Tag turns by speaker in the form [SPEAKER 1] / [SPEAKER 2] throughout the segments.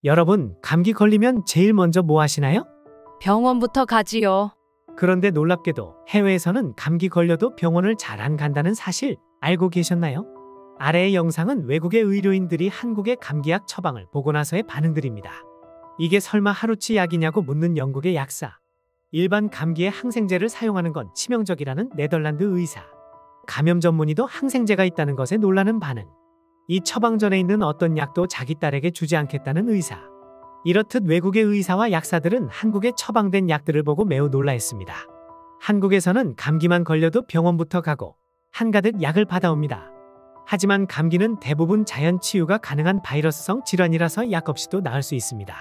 [SPEAKER 1] 여러분, 감기 걸리면 제일 먼저 뭐 하시나요?
[SPEAKER 2] 병원부터 가지요.
[SPEAKER 1] 그런데 놀랍게도 해외에서는 감기 걸려도 병원을 잘 안 간다는 사실 알고 계셨나요? 아래의 영상은 외국의 의료인들이 한국의 감기약 처방을 보고 나서의 반응들입니다. 이게 설마 하루치 약이냐고 묻는 영국의 약사. 일반 감기에 항생제를 사용하는 건 치명적이라는 네덜란드 의사. 감염 전문의도 항생제가 있다는 것에 놀라는 반응. 이 처방전에 있는 어떤 약도 자기 딸에게 주지 않겠다는 의사. 이렇듯 외국의 의사와 약사들은 한국에 처방된 약들을 보고 매우 놀라했습니다. 한국에서는 감기만 걸려도 병원부터 가고 한가득 약을 받아옵니다. 하지만 감기는 대부분 자연 치유가 가능한 바이러스성 질환이라서 약 없이도 나을 수 있습니다.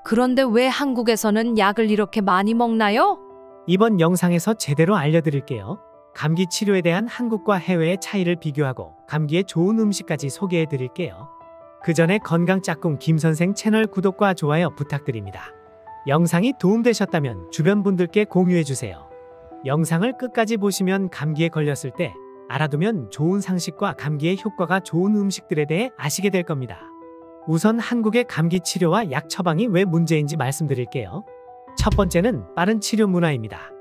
[SPEAKER 2] 그런데 왜 한국에서는 약을 이렇게 많이 먹나요?
[SPEAKER 1] 이번 영상에서 제대로 알려드릴게요. 감기 치료에 대한 한국과 해외의 차이를 비교하고 감기에 좋은 음식까지 소개해드릴게요. 그 전에 건강짝꿍 김선생 채널 구독과 좋아요 부탁드립니다. 영상이 도움되셨다면 주변 분들께 공유해주세요. 영상을 끝까지 보시면 감기에 걸렸을 때 알아두면 좋은 상식과 감기의 효과가 좋은 음식들에 대해 아시게 될 겁니다. 우선 한국의 감기 치료와 약 처방이 왜 문제인지 말씀드릴게요. 첫 번째는 빠른 치료 문화입니다.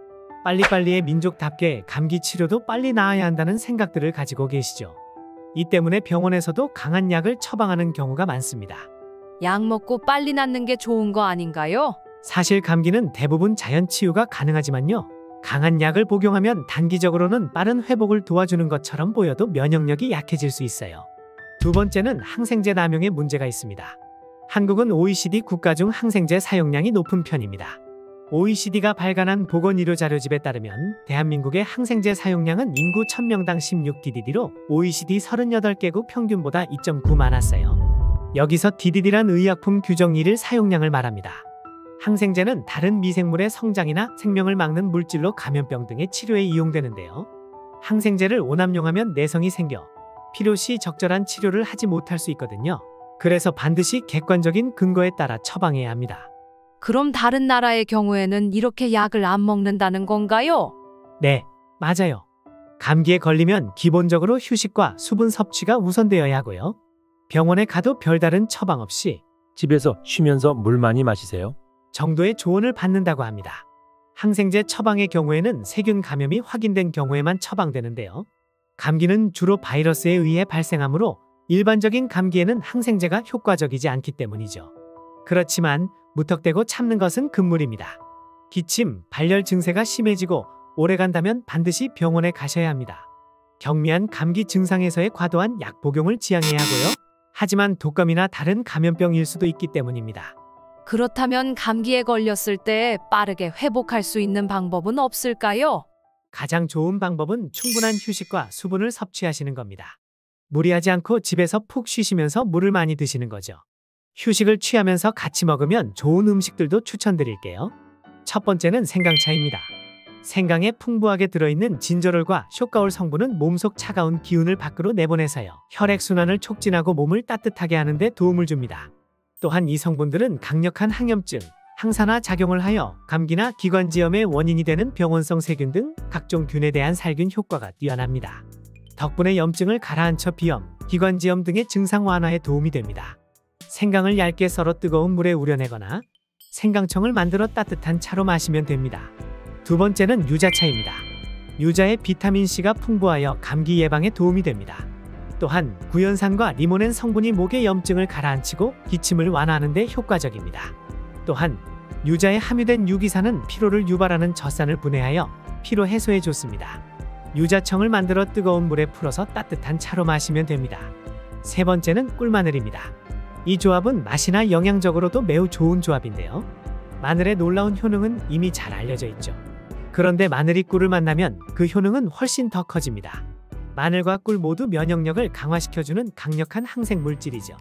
[SPEAKER 1] 빨리빨리의 민족답게 감기 치료도 빨리 나아야 한다는 생각들을 가지고 계시죠. 이 때문에 병원에서도 강한 약을 처방하는 경우가 많습니다.
[SPEAKER 2] 약 먹고 빨리 낫는 게 좋은 거 아닌가요?
[SPEAKER 1] 사실 감기는 대부분 자연 치유가 가능하지만요. 강한 약을 복용하면 단기적으로는 빠른 회복을 도와주는 것처럼 보여도 면역력이 약해질 수 있어요. 두 번째는 항생제 남용에 문제가 있습니다. 한국은 OECD 국가 중 항생제 사용량이 높은 편입니다. OECD가 발간한 보건의료자료집에 따르면 대한민국의 항생제 사용량은 인구 1000명당 16DDD로 OECD 38개국 평균보다 2.9 많았어요. 여기서 DDD란 의약품 규정 1일 사용량을 말합니다. 항생제는 다른 미생물의 성장이나 생명을 막는 물질로 감염병 등의 치료에 이용되는데요. 항생제를 오남용하면 내성이 생겨 필요시 적절한 치료를 하지 못할 수 있거든요. 그래서 반드시 객관적인 근거에 따라 처방해야 합니다.
[SPEAKER 2] 그럼 다른 나라의 경우에는 이렇게 약을 안 먹는다는 건가요?
[SPEAKER 1] 네, 맞아요. 감기에 걸리면 기본적으로 휴식과 수분 섭취가 우선되어야 하고요. 병원에 가도 별다른 처방 없이
[SPEAKER 3] 집에서 쉬면서 물 많이 마시세요.
[SPEAKER 1] 정도의 조언을 받는다고 합니다. 항생제 처방의 경우에는 세균 감염이 확인된 경우에만 처방되는데요. 감기는 주로 바이러스에 의해 발생하므로 일반적인 감기에는 항생제가 효과적이지 않기 때문이죠. 그렇지만 무턱대고 참는 것은 금물입니다. 기침, 발열 증세가 심해지고 오래 간다면 반드시 병원에 가셔야 합니다. 경미한 감기 증상에서의 과도한 약 복용을 지양해야 하고요. 하지만 독감이나 다른 감염병일 수도 있기 때문입니다.
[SPEAKER 2] 그렇다면 감기에 걸렸을 때 빠르게 회복할 수 있는 방법은 없을까요?
[SPEAKER 1] 가장 좋은 방법은 충분한 휴식과 수분을 섭취하시는 겁니다. 무리하지 않고 집에서 푹 쉬시면서 물을 많이 드시는 거죠. 휴식을 취하면서 같이 먹으면 좋은 음식들도 추천드릴게요. 첫 번째는 생강차입니다. 생강에 풍부하게 들어있는 진저롤과 쇼가올 성분은 몸속 차가운 기운을 밖으로 내보내서요. 혈액순환을 촉진하고 몸을 따뜻하게 하는 데 도움을 줍니다. 또한 이 성분들은 강력한 항염증, 항산화 작용을 하여 감기나 기관지염의 원인이 되는 병원성 세균 등 각종 균에 대한 살균 효과가 뛰어납니다. 덕분에 염증을 가라앉혀 비염, 기관지염 등의 증상 완화에 도움이 됩니다. 생강을 얇게 썰어 뜨거운 물에 우려내거나 생강청을 만들어 따뜻한 차로 마시면 됩니다. 두 번째는 유자차입니다. 유자에 비타민C가 풍부하여 감기 예방에 도움이 됩니다. 또한 구연산과 리모넨 성분이 목의 염증을 가라앉히고 기침을 완화하는 데 효과적입니다. 또한 유자에 함유된 유기산은 피로를 유발하는 젖산을 분해하여 피로 해소에 좋습니다. 유자청을 만들어 뜨거운 물에 풀어서 따뜻한 차로 마시면 됩니다. 세 번째는 꿀마늘입니다. 이 조합은 맛이나 영양적으로도 매우 좋은 조합인데요. 마늘의 놀라운 효능은 이미 잘 알려져 있죠. 그런데 마늘이 꿀을 만나면 그 효능은 훨씬 더 커집니다. 마늘과 꿀 모두 면역력을 강화시켜주는 강력한 항생 물질이죠.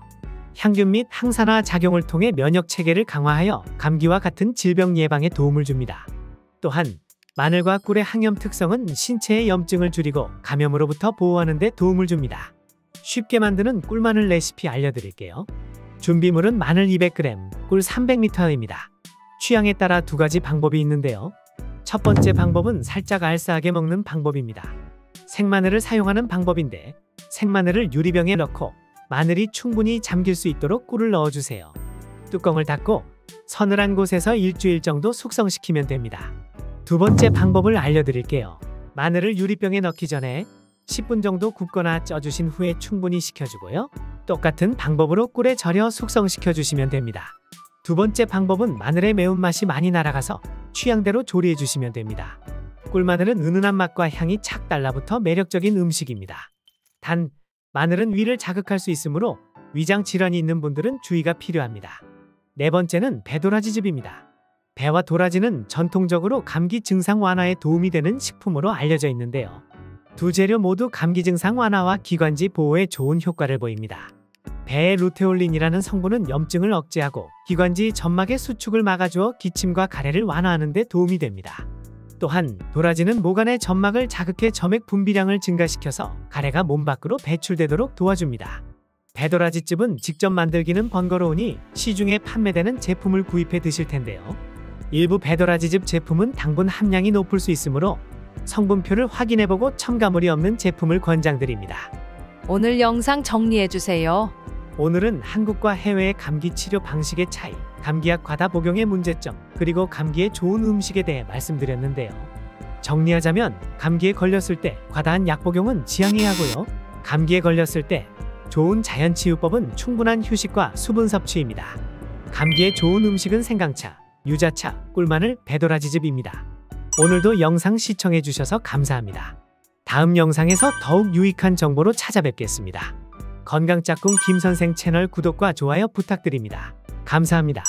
[SPEAKER 1] 향균 및 항산화 작용을 통해 면역 체계를 강화하여 감기와 같은 질병 예방에 도움을 줍니다. 또한 마늘과 꿀의 항염 특성은 신체의 염증을 줄이고 감염으로부터 보호하는 데 도움을 줍니다. 쉽게 만드는 꿀마늘 레시피 알려드릴게요. 준비물은 마늘 200g, 꿀 300ml입니다. 취향에 따라 두 가지 방법이 있는데요. 첫 번째 방법은 살짝 알싸하게 먹는 방법입니다. 생마늘을 사용하는 방법인데 생마늘을 유리병에 넣고 마늘이 충분히 잠길 수 있도록 꿀을 넣어주세요. 뚜껑을 닫고 서늘한 곳에서 일주일 정도 숙성시키면 됩니다. 두 번째 방법을 알려드릴게요. 마늘을 유리병에 넣기 전에 10분 정도 굽거나 쪄주신 후에 충분히 식혀주고요. 똑같은 방법으로 꿀에 절여 숙성시켜주시면 됩니다. 두 번째 방법은 마늘의 매운맛이 많이 날아가서 취향대로 조리해주시면 됩니다. 꿀마늘은 은은한 맛과 향이 착 달라붙어 매력적인 음식입니다. 단, 마늘은 위를 자극할 수 있으므로 위장 질환이 있는 분들은 주의가 필요합니다. 네 번째는 배도라지즙입니다. 배와 도라지는 전통적으로 감기 증상 완화에 도움이 되는 식품으로 알려져 있는데요. 두 재료 모두 감기 증상 완화와 기관지 보호에 좋은 효과를 보입니다. 배의 루테올린이라는 성분은 염증을 억제하고 기관지 점막의 수축을 막아주어 기침과 가래를 완화하는 데 도움이 됩니다. 또한 도라지는 모관의 점막을 자극해 점액 분비량을 증가시켜서 가래가 몸 밖으로 배출되도록 도와줍니다. 배도라지즙은 직접 만들기는 번거로우니 시중에 판매되는 제품을 구입해 드실 텐데요. 일부 배도라지즙 제품은 당분 함량이 높을 수 있으므로 성분표를 확인해보고 첨가물이 없는 제품을 권장드립니다.
[SPEAKER 2] 오늘 영상 정리해주세요.
[SPEAKER 1] 오늘은 한국과 해외의 감기 치료 방식의 차이, 감기약 과다 복용의 문제점, 그리고 감기에 좋은 음식에 대해 말씀드렸는데요. 정리하자면 감기에 걸렸을 때 과다한 약 복용은 지양해야 하고요. 감기에 걸렸을 때 좋은 자연치유법은 충분한 휴식과 수분 섭취입니다. 감기에 좋은 음식은 생강차, 유자차, 꿀마늘, 배도라지즙입니다. 오늘도 영상 시청해주셔서 감사합니다. 다음 영상에서 더욱 유익한 정보로 찾아뵙겠습니다. 건강짝꿍 김선생 채널 구독과 좋아요 부탁드립니다. 감사합니다.